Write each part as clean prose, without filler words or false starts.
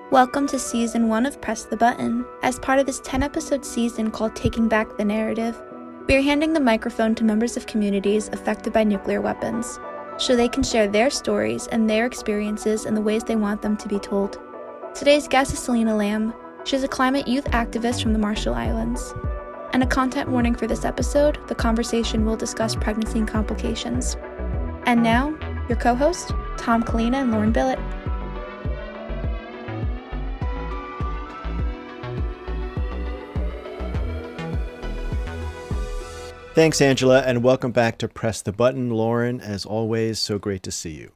Welcome to Season 1 of Press the Button. As part of this 10-episode season called Taking Back the Narrative, we are handing the microphone to members of communities affected by nuclear weapons, so they can share their stories and their experiences in the ways they want them to be told. Today's guest is Selina Leem. She's a climate youth activist from the Marshall Islands. And a content warning for this episode, the conversation will discuss pregnancy and complications. And now, your co-hosts, Tom Kalina and Lauren Billett. Thanks, Angela, and welcome back to Press the Button. Lauren, as always, so great to see you.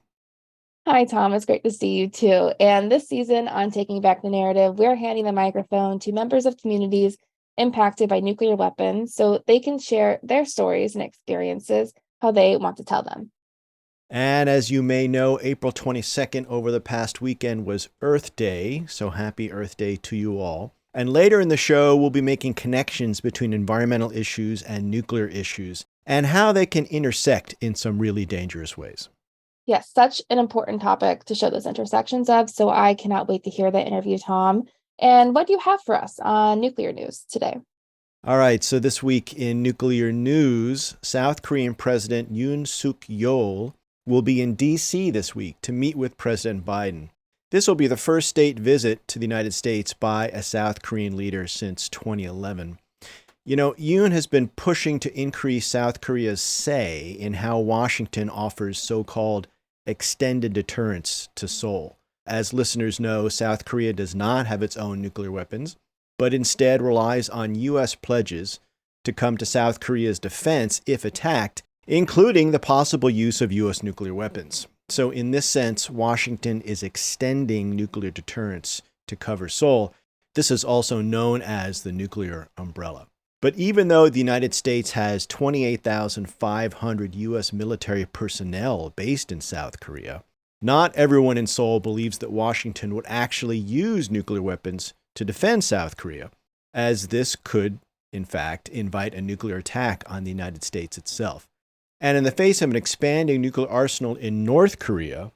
Hi, Tom. It's great to see you too. And this season on Taking Back the Narrative, we're handing the microphone to members of communities impacted by nuclear weapons so they can share their stories and experiences, how they want to tell them. And as you may know, April 22nd over the past weekend was Earth Day, so happy Earth Day to you all. And later in the show, we'll be making connections between environmental issues and nuclear issues and how they can intersect in some really dangerous ways. Yes, such an important topic to show those intersections of, so I cannot wait to hear the interview, Tom. And what do you have for us on nuclear news today? All right, so this week in nuclear news, South Korean President Yoon Suk Yeol will be in D.C. this week to meet with President Biden. This will be the first state visit to the United States by a South Korean leader since 2011. You know, Yoon has been pushing to increase South Korea's say in how Washington offers so-called extended deterrence to Seoul. As listeners know, South Korea does not have its own nuclear weapons, but instead relies on U.S. pledges to come to South Korea's defense if attacked, including the possible use of U.S. nuclear weapons. So in this sense, Washington is extending nuclear deterrence to cover Seoul. This is also known as the nuclear umbrella. But even though the United States has 28,500 U.S. military personnel based in South Korea, not everyone in Seoul believes that Washington would actually use nuclear weapons to defend South Korea, as this could, in fact, invite a nuclear attack on the United States itself. And in the face of an expanding nuclear arsenal in North Korea,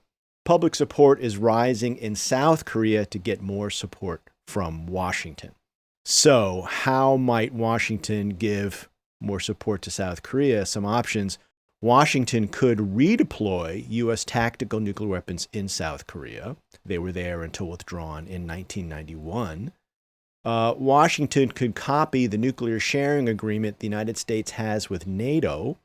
public support is rising in South Korea to get more support from Washington. So how might Washington give more support to South Korea? Some options. Washington could redeploy U.S. tactical nuclear weapons in South Korea. They were there until withdrawn in 1991. Washington could copy the nuclear sharing agreement the United States has with NATO,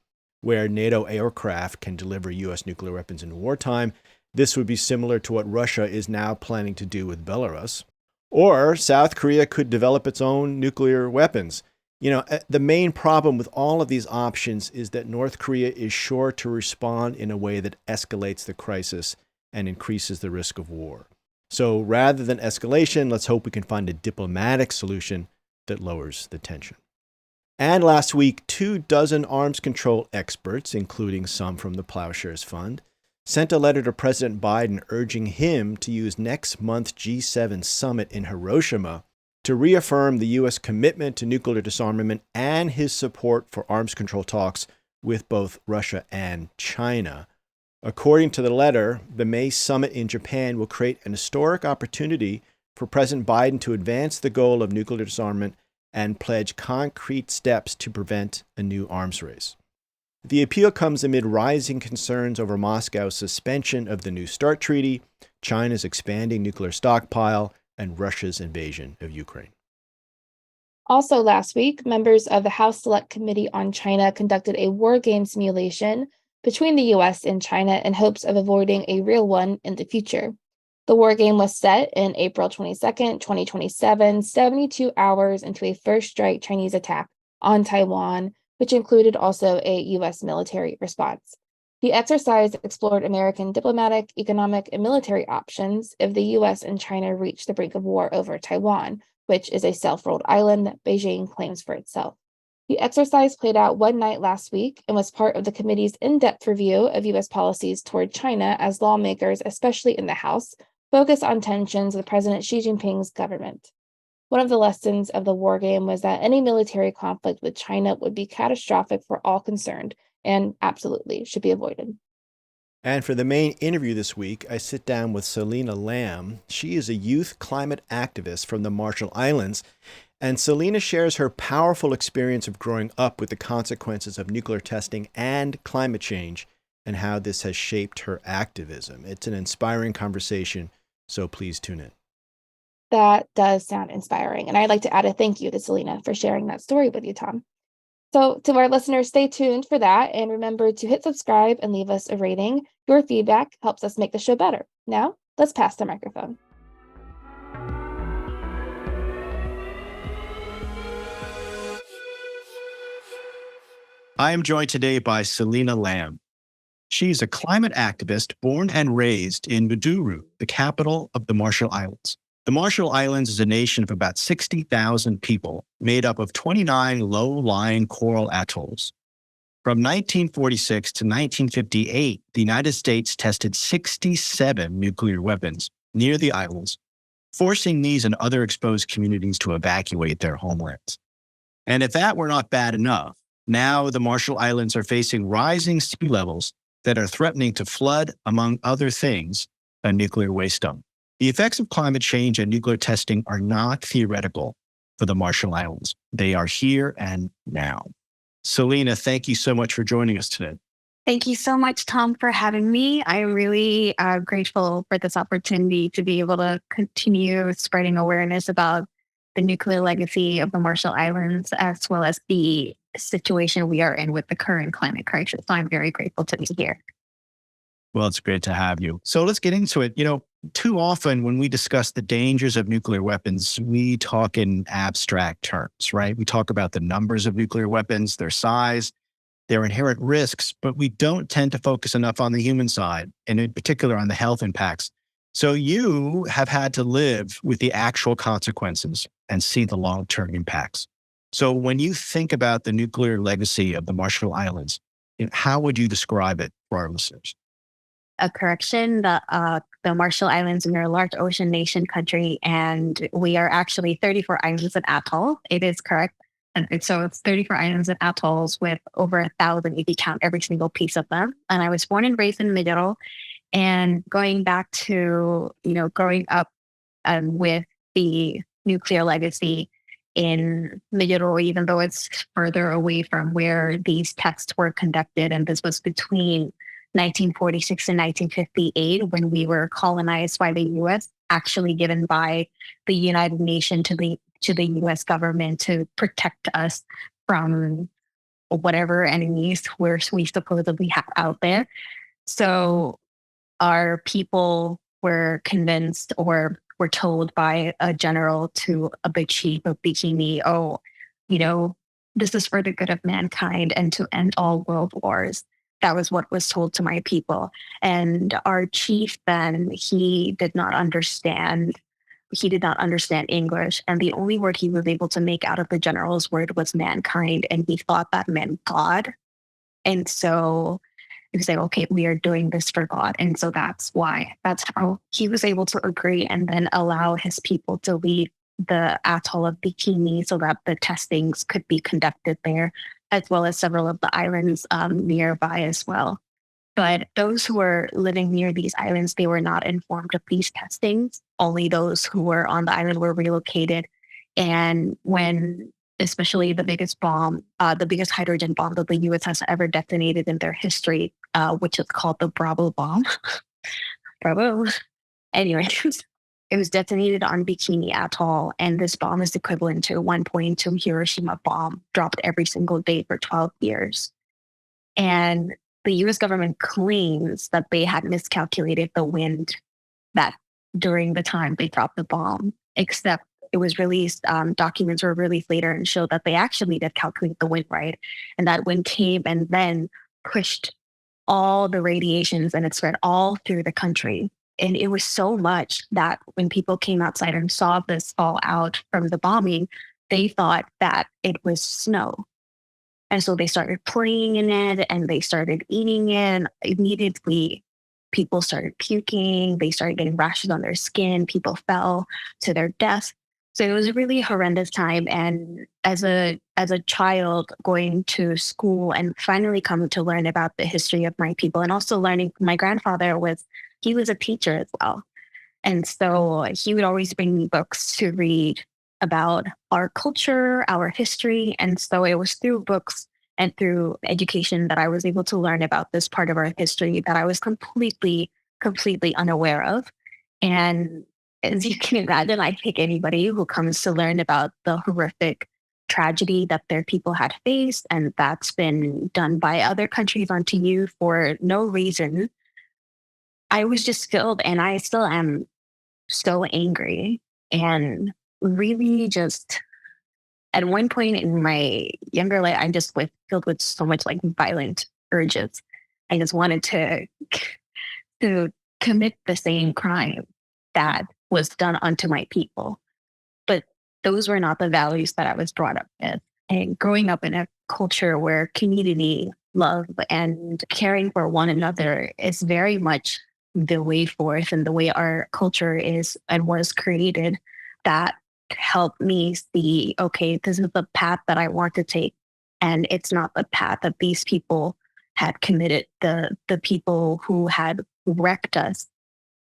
where NATO aircraft can deliver U.S. nuclear weapons in wartime. This would be similar to what Russia is now planning to do with Belarus. Or South Korea could develop its own nuclear weapons. You know, the main problem with all of these options is that North Korea is sure to respond in a way that escalates the crisis and increases the risk of war. So rather than escalation, let's hope we can find a diplomatic solution that lowers the tension. And last week, 24 arms control experts, including some from the Plowshares Fund, sent a letter to President Biden urging him to use next month's G7 summit in Hiroshima to reaffirm the U.S. commitment to nuclear disarmament and his support for arms control talks with both Russia and China. According to the letter, the May summit in Japan will create an historic opportunity for President Biden to advance the goal of nuclear disarmament and pledge concrete steps to prevent a new arms race. The appeal comes amid rising concerns over Moscow's suspension of the New START treaty, China's expanding nuclear stockpile, and Russia's invasion of Ukraine. Also last week, members of the House Select Committee on China conducted a war game simulation between the U.S. and China in hopes of avoiding a real one in the future. The war game was set in April 22nd, 2027, 72 hours into a first strike Chinese attack on Taiwan, which included also a U.S. military response. The exercise explored American diplomatic, economic, and military options if the U.S. and China reach the brink of war over Taiwan, which is a self-ruled island that Beijing claims for itself. The exercise played out one night last week and was part of the committee's in-depth review of U.S. policies toward China as lawmakers, especially in the House, focus on tensions with President Xi Jinping's government. One of the lessons of the war game was that any military conflict with China would be catastrophic for all concerned and absolutely should be avoided. And for the main interview this week, I sit down with Selina Leem. She is a youth climate activist from the Marshall Islands. And Selina shares her powerful experience of growing up with the consequences of nuclear testing and climate change and how this has shaped her activism. It's an inspiring conversation, so please tune in. That does sound inspiring. And I'd like to add a thank you to Selina for sharing that story with you, Tom. So, to our listeners, stay tuned for that. And remember to hit subscribe and leave us a rating. Your feedback helps us make the show better. Now, let's pass the microphone. I am joined today by Selina Leem. She's a climate activist born and raised in Majuro, the capital of the Marshall Islands. The Marshall Islands is a nation of about 60,000 people made up of 29 low-lying coral atolls. From 1946 to 1958, the United States tested 67 nuclear weapons near the islands, forcing these and other exposed communities to evacuate their homelands. And if that were not bad enough, now the Marshall Islands are facing rising sea levels that are threatening to flood, among other things, a nuclear waste dump. The effects of climate change and nuclear testing are not theoretical for the Marshall Islands. They are here and now. Selina, thank you so much for joining us today. Thank you so much, Tom, for having me. I'm really grateful for this opportunity to be able to continue spreading awareness about the nuclear legacy of the Marshall Islands, as well as the situation we are in with the current climate crisis. So I'm very grateful to be here. Well, it's great to have you. So let's get into it. Too often when we discuss the dangers of nuclear weapons, we talk in abstract terms, right? We talk about the numbers of nuclear weapons, their size, their inherent risks, but we don't tend to focus enough on the human side, and in particular on the health impacts. So you have had to live with the actual consequences and see the long-term impacts. So when you think about the nuclear legacy of the Marshall Islands, how would you describe it for our listeners? A correction, the Marshall Islands are a large ocean nation country, and we are actually 34 islands and atolls. It is correct. And so it's 34 islands and atolls with over 1,000 if you count every single piece of them. And I was born and raised in Majuro. And going back to, growing up with the nuclear legacy in Majuro, even though it's further away from where these tests were conducted, and this was between 1946 and 1958 when we were colonized by the U.S., actually given by the United Nations to the U.S. government to protect us from whatever enemies we supposedly have out there. So our people were convinced or were told by a general to a big chief of Bikini, this is for the good of mankind and to end all world wars. That was what was told to my people. And our chief then, he did not understand English. And the only word he was able to make out of the general's word was mankind. And he thought that meant God. And so he was like, okay, we are doing this for God. And so that's how he was able to agree and then allow his people to leave the atoll of Bikini so that the testings could be conducted there, as well as several of the islands nearby as well. But those who were living near these islands, they were not informed of these testings. Only those who were on the island were relocated. And when, especially the biggest hydrogen bomb that the U.S. has ever detonated in their history, which is called the Bravo bomb. Bravo. Anyway, it was detonated on Bikini Atoll, and this bomb is equivalent to 1.2 Hiroshima bomb dropped every single day for 12 years. And the U.S. government claims that they had miscalculated the wind that during the time they dropped the bomb, except it was released, documents were released later and showed that they actually did calculate the wind right. And that wind came and then pushed all the radiations and it spread all through the country. And it was so much that when people came outside and saw this fall out from the bombing, they thought that it was snow. And so they started playing in it and they started eating it. Immediately, people started puking. They started getting rashes on their skin. People fell to their deaths. So it was a really horrendous time. And as a child going to school and finally coming to learn about the history of my people, and also learning my grandfather he was a teacher as well. And so he would always bring me books to read about our culture, our history. And so it was through books and through education that I was able to learn about this part of our history that I was completely unaware of. And as you can imagine, I think anybody who comes to learn about the horrific tragedy that their people had faced, and that's been done by other countries onto you for no reason, I was just filled, and I still am so angry and really just at one point in my younger life, I just was filled with so much like violent urges. I just wanted to commit the same crime that was done unto my people. But those were not the values that I was brought up with. And growing up in a culture where community, love, and caring for one another is very much the way forth and the way our culture is and was created, that helped me see, okay, this is the path that I want to take. And it's not the path that these people had committed, the people who had wrecked us.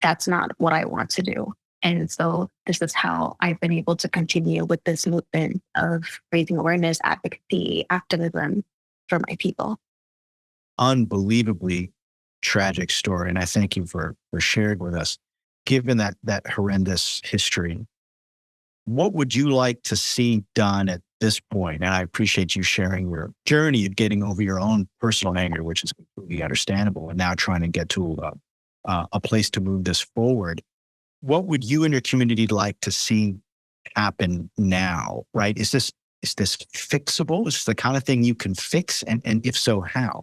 That's not what I want to do. And so this is how I've been able to continue with this movement of raising awareness, advocacy, activism for my people. Unbelievably tragic story. And I thank you for sharing with us. Given that horrendous history, what would you like to see done at this point? And I appreciate you sharing your journey of getting over your own personal anger, which is completely understandable, and now trying to get to a place to move this forward. What would you and your community like to see happen now, right? Is this fixable? Is this the kind of thing you can fix? And if so, how?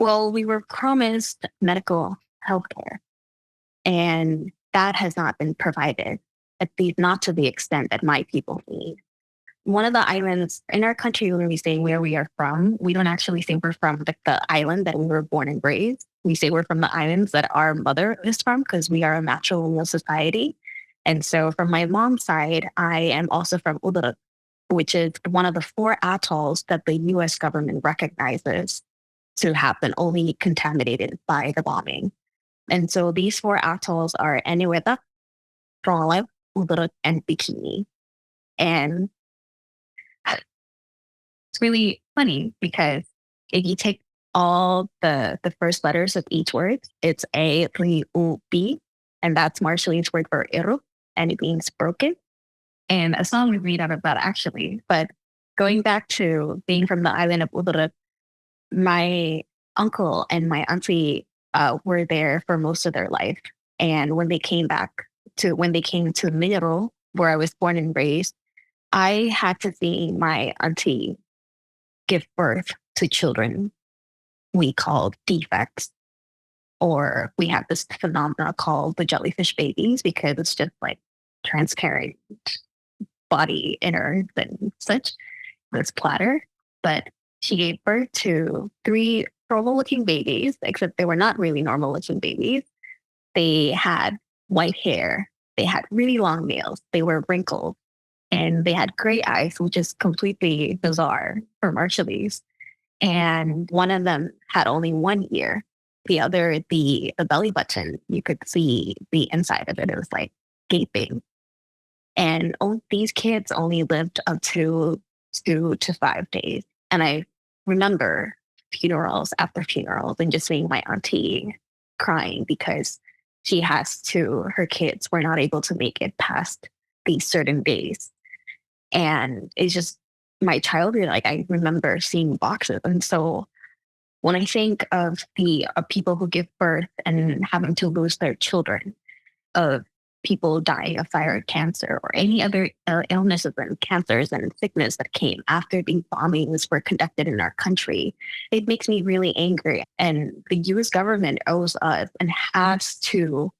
Well, we were promised medical health care, and that has not been provided, at least not to the extent that my people need. One of the islands in our country, when we say where we are from, we don't actually say we're from the island that we were born and raised. We say we're from the islands that our mother is from, because we are a matrilineal society. And so from my mom's side, I am also from Udara, which is one of the 4 atolls that the US government recognizes to have been only contaminated by the bombing. And so these 4 atolls are Eniweta, Rongelap, Udara, and Bikini. And it's really funny because if you take all the first letters of each word, it's A, Ri, U, B, and that's Marshallese word for Eru, and it means broken. And a song we read out of that actually. But going back to being from the island of Udara, my uncle and my auntie were there for most of their life. And when they came to Miro, where I was born and raised, I had to see my auntie give birth to children we called defects, or we have this phenomena called the jellyfish babies, because it's just like transparent body innards and such, this platter. But she gave birth to 3 normal looking babies, except they were not really normal looking babies. They had white hair, they had really long nails, they were wrinkled, and they had gray eyes, which is completely bizarre for Marshallese. And one of them had only 1 ear. The other, the belly button, you could see the inside of it. It was like gaping. And these kids only lived up to 2 to 5 days. And I remember funerals after funerals and just seeing my auntie crying because her kids were not able to make it past these certain days. And it's just my childhood, like I remember seeing boxes. And so when I think of the people who give birth and having to lose their children, of people dying of thyroid cancer or any other illnesses and cancers and sickness that came after these bombings were conducted in our country, it makes me really angry. And the US government owes us and has to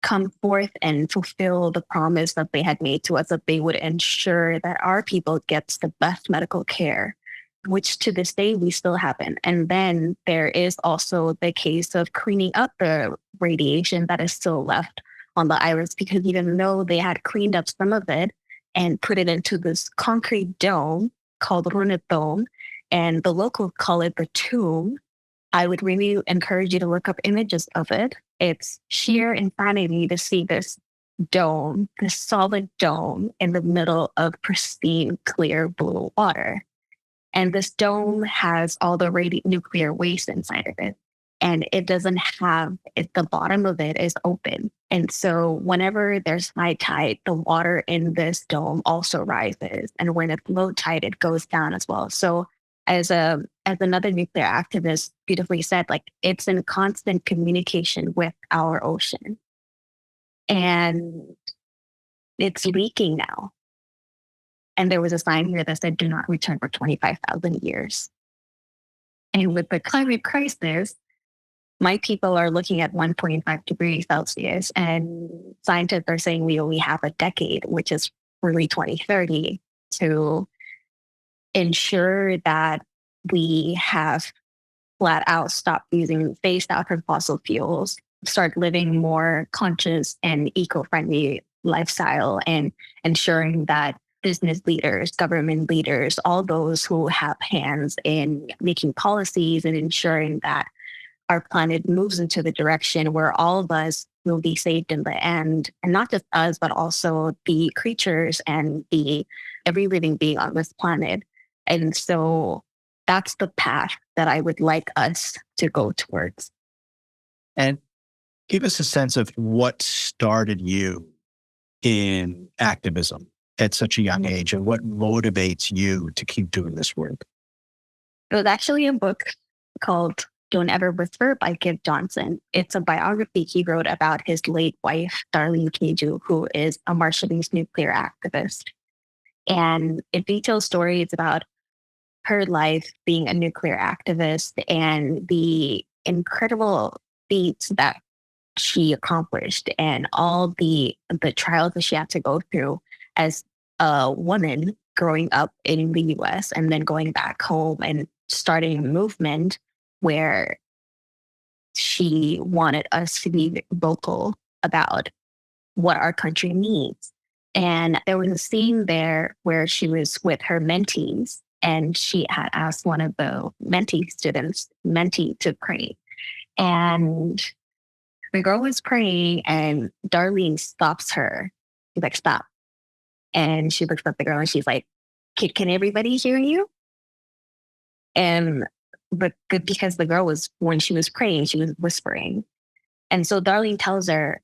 come forth and fulfill the promise that they had made to us, that they would ensure that our people gets the best medical care, which to this day we still haven't. And then there is also the case of cleaning up the radiation that is still left on the islands, because even though they had cleaned up some of it and put it into this concrete dome called Runetone, and the locals call it the tomb, I would really encourage you to look up images of it. It's sheer insanity to see this dome, this solid dome in the middle of pristine, clear blue water. And this dome has all the nuclear waste inside of it. And it doesn't have it, the bottom of it is open. And so whenever there's high tide, the water in this dome also rises. And when it's low tide, it goes down as well. So as another nuclear activist beautifully said, like, it's in constant communication with our ocean. And it's leaking now. And there was a sign here that said, do not return for 25,000 years. And with the climate crisis, my people are looking at 1.5 degrees Celsius, and scientists are saying we only have a decade, which is really 2030, to ensure that we have flat out stopped phased out from fossil fuels, start living more conscious and eco-friendly lifestyle, and ensuring that business leaders, government leaders, all those who have hands in making policies and ensuring that our planet moves into the direction where all of us will be saved in the end. And not just us, but also the creatures and every living being on this planet. And so that's the path that I would like us to go towards. And give us a sense of what started you in activism at such a young age, and what motivates you to keep doing this work. It was actually a book called Don't Ever Whisper by Kip Johnson. It's a biography he wrote about his late wife, Darlene Keju, who is a Marshallese nuclear activist. And it details stories about her life being a nuclear activist and the incredible feats that she accomplished and all the trials that she had to go through as a woman growing up in the US and then going back home and starting a movement where she wanted us to be vocal about what our country needs. And there was a scene there where she was with her mentees, and she had asked one of the mentee to pray. And the girl was praying, and Darlene stops her. She's like, stop. And she looks at the girl and she's like, can everybody hear you? And but because the girl when she was praying, she was whispering. And so Darlene tells her,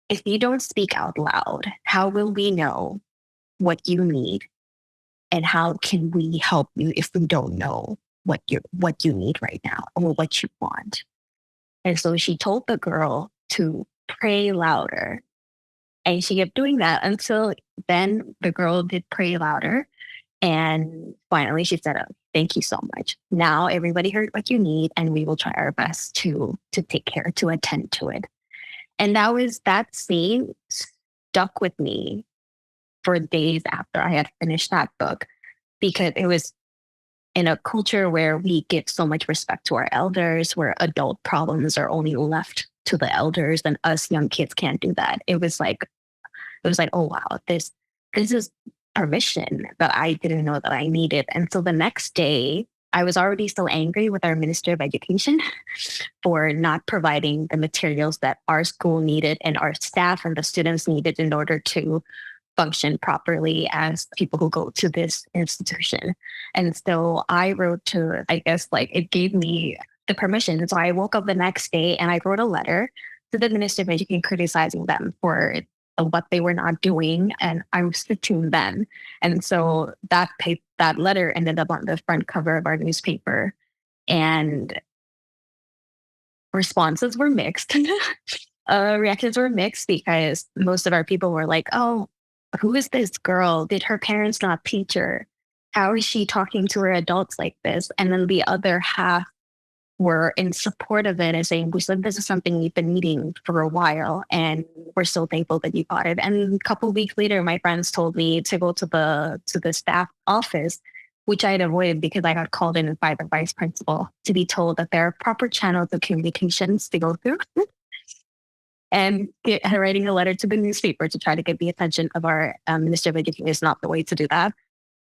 if you don't speak out loud, how will we know what you need? And how can we help you if we don't know what you need right now or what you want? And so she told the girl to pray louder. And she kept doing that until then the girl did pray louder. And finally she said, oh, thank you so much. Now everybody heard what you need, and we will try our best to take care, to attend to it. And that scene stuck with me for days after I had finished that book, because it was in a culture where we give so much respect to our elders, where adult problems are only left to the elders, and us young kids can't do that. It was like, oh wow, this is permission that I didn't know that I needed. And so the next day, I was already so angry with our Minister of Education for not providing the materials that our school needed and our staff and the students needed in order to function properly as people who go to this institution. And so I wrote to, I guess, like, it gave me the permission. And so I woke up the next day and I wrote a letter to the Minister of Education criticizing them for what they were not doing, and I was to them. And so that letter ended up on the front cover of our newspaper, and responses were mixed. Reactions were mixed, because most of our people were like, oh, who is this girl? Did her parents not teach her? How is she talking to her adults like this? And then the other half were in support of it and saying, we said this is something we've been needing for a while, and we're so thankful that you got it. And a couple of weeks later, my friends told me to go to the staff office, which I had avoided because I got called in by the vice principal to be told that there are proper channels of communications to go through. and writing a letter to the newspaper to try to get the attention of our Minister of Education is not the way to do that.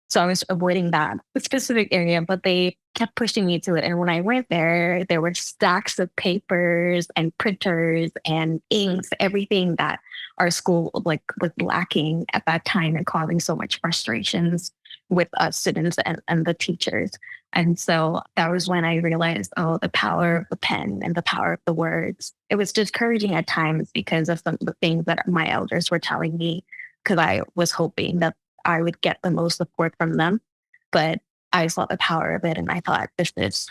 So I was avoiding that specific area, but they kept pushing me to it. And when I went there were stacks of papers and printers and inks, everything that our school was lacking at that time and causing so much frustrations with us students and the teachers. And so that was when I realized, the power of the pen and the power of the words. It was discouraging at times because of some of the things that my elders were telling me, because I was hoping that I would get the most support from them. But I saw the power of it and I thought, this is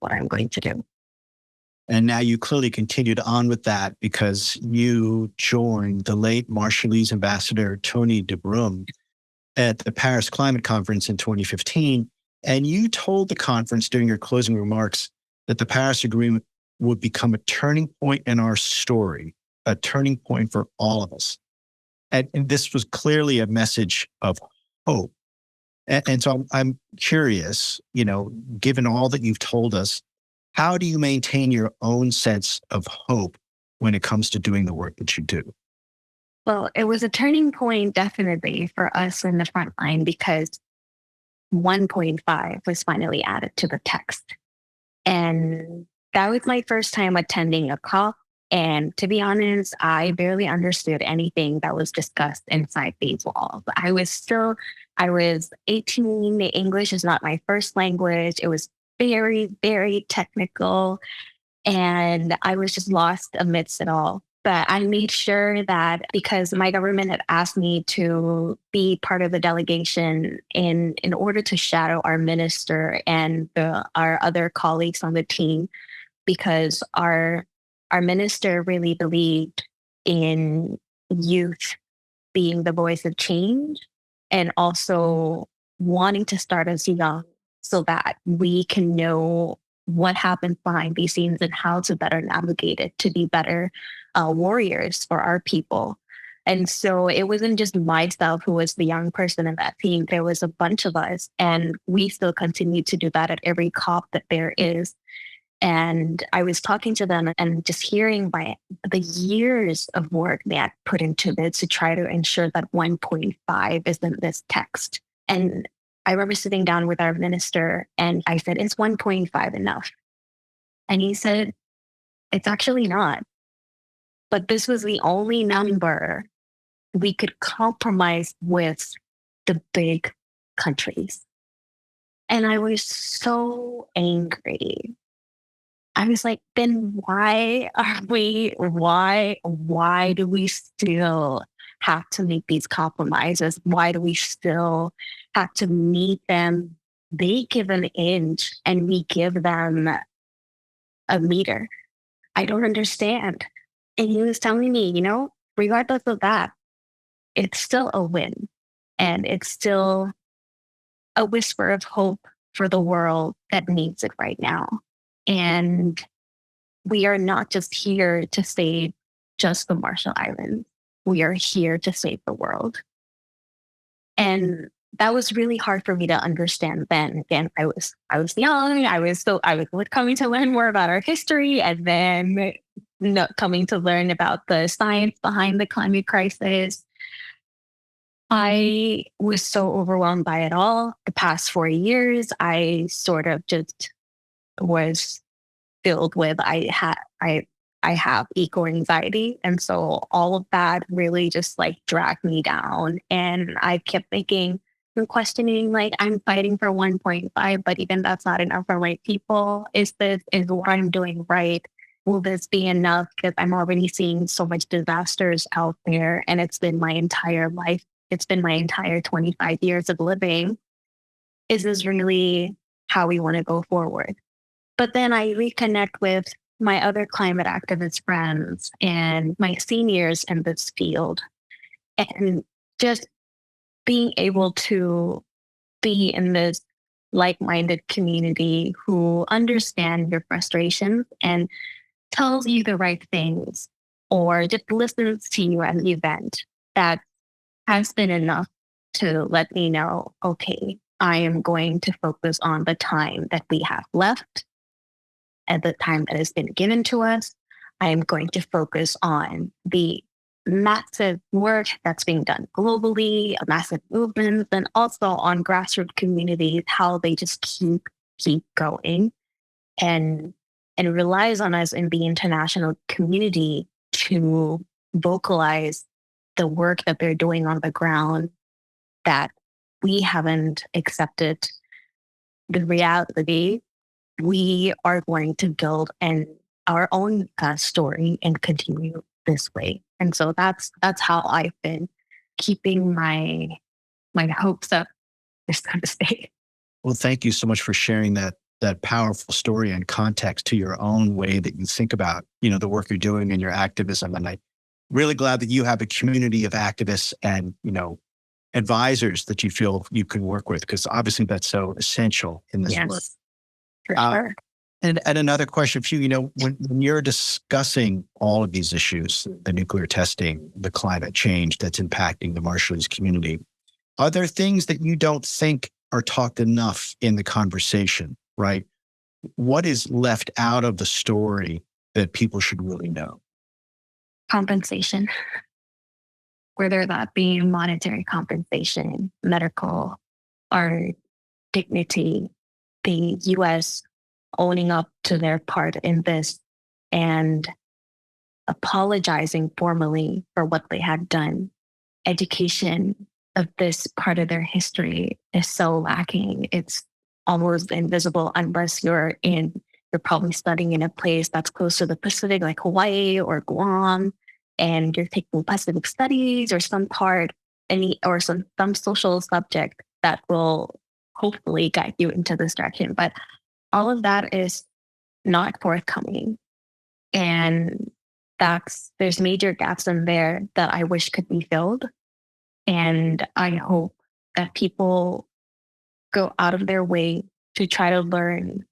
what I'm going to do. And now you clearly continued on with that because you joined the late Marshallese ambassador, Tony DeBrum, at the Paris Climate Conference in 2015. And you told the conference during your closing remarks that the Paris Agreement would become a turning point in our story, a turning point for all of us. And this was clearly a message of hope. And so I'm curious, given all that you've told us, how do you maintain your own sense of hope when it comes to doing the work that you do? Well, it was a turning point definitely for us in the front line because 1.5 was finally added to the text. And that was my first time attending a COP. And to be honest, I barely understood anything that was discussed inside these walls. I was 18. English is not my first language. It was very, very technical. And I was just lost amidst it all. But I made sure that because my government had asked me to be part of the delegation in order to shadow our minister and our other colleagues on the team, because our minister really believed in youth being the voice of change and also wanting to start us young so that we can know what happens behind these scenes and how to better navigate it to be better warriors for our people. And so it wasn't just myself who was the young person in that team. There was a bunch of us, and we still continue to do that at every COP that there is. And I was talking to them and just hearing the years of work they had put into this to try to ensure that 1.5 is in this text. And I remember sitting down with our minister and I said, is 1.5 enough? And he said, it's actually not. But this was the only number we could compromise with the big countries. And I was so angry. I was like, then why do we still have to make these compromises? Why do we still have to meet them? They give an inch and we give them a meter. I don't understand. And he was telling me, regardless of that, it's still a win. And it's still a whisper of hope for the world that needs it right now. And we are not just here to save just the Marshall Islands. We are here to save the world. And that was really hard for me to understand then. Again, I was young. I was coming to learn more about our history, and then coming to learn about the science behind the climate crisis. I was so overwhelmed by it all. The past 4 years, I sort of just was filled with, I have eco anxiety. And so all of that really just dragged me down. And I kept thinking and questioning, I'm fighting for 1.5, but even that's not enough for white people. Is what I'm doing right? Will this be enough? Because I'm already seeing so much disasters out there. And it's been my entire life. It's been my entire 25 years of living. Is this really how we want to go forward? But then I reconnect with my other climate activist friends and my seniors in this field, and just being able to be in this like-minded community who understand your frustrations and tells you the right things or just listens to you at an event. That has been enough to let me know, okay, I am going to focus on the time that we have left at the time that has been given to us. I'm going to focus on the massive work that's being done globally, a massive movement, and also on grassroots communities, how they just keep going, and it relies on us in the international community to vocalize the work that they're doing on the ground that we haven't accepted the reality. We are going to build our own story and continue this way. And so that's how I've been keeping my hopes up, so to say. Well, thank you so much for sharing that powerful story and context to your own way that you think about, the work you're doing and your activism. And I'm really glad that you have a community of activists and, advisors that you feel you can work with, because obviously that's so essential in this work. Yes, for sure. And another question for you, when you're discussing all of these issues, the nuclear testing, the climate change that's impacting the Marshallese community, are there things that you don't think are talked enough in the conversation, right? What is left out of the story that people should really know? Compensation, whether that be monetary compensation, medical, or dignity, the U.S. owning up to their part in this and apologizing formally for what they had done. Education of this part of their history is so lacking. It's almost invisible unless you're probably studying in a place that's close to the Pacific, like Hawaii or Guam, and you're taking Pacific studies or some social subject that will hopefully guide you into this direction. But all of that is not forthcoming. And there's major gaps in there that I wish could be filled. And I hope that people go out of their way to try to learn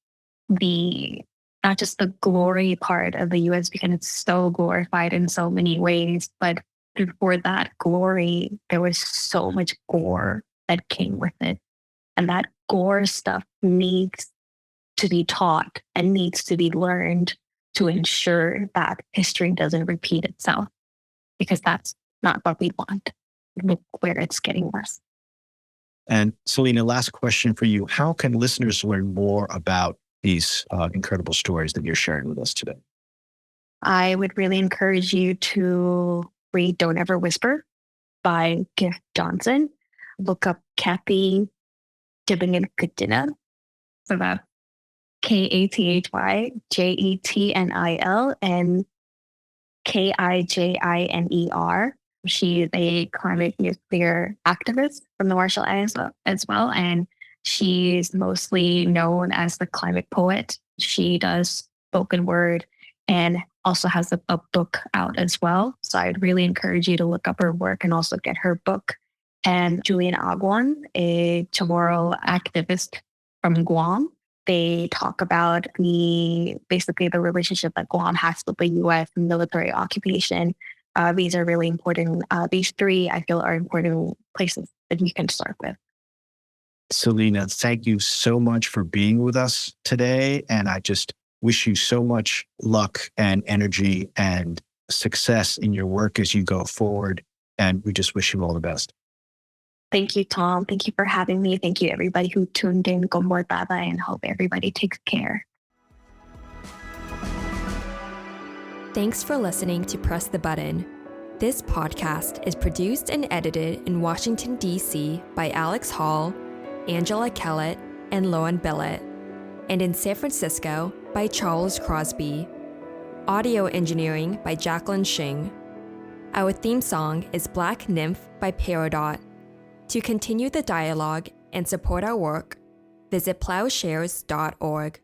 not just the glory part of the US, because it's so glorified in so many ways, but for that glory, there was so much gore that came with it. And that gore stuff needs to be taught and needs to be learned to ensure that history doesn't repeat itself, because that's not what we want. Look where it's getting worse. And Selina, last question for you. How can listeners learn more about these incredible stories that you're sharing with us today? I would really encourage you to read Don't Ever Whisper by Gift Johnson. Look up Kathy Jibinil. So that's KathyJetnil and Kijiner. She is a climate nuclear activist from the Marshall Islands as well. And she's mostly known as the climate poet. She does spoken word and also has a book out as well. So I'd really encourage you to look up her work and also get her book. And Julian Agwan, a Chamorro activist from Guam. They talk about basically the relationship that Guam has with the U.S. military occupation. These are really important. These three, I feel, are important places that you can start with. Selina, thank you so much for being with us today. And I just wish you so much luck and energy and success in your work as you go forward. And we just wish you all the best. Thank you, Tom. Thank you for having me. Thank you, everybody who tuned in. Gomortada, and hope everybody takes care. Thanks for listening to Press the Button. This podcast is produced and edited in Washington, D.C. by Alex Hall, Angela Kellett, and Loan Billett, and in San Francisco by Charles Crosby. Audio engineering by Jacqueline Shing. Our theme song is Black Nymph by Peridot. To continue the dialogue and support our work, visit plowshares.org.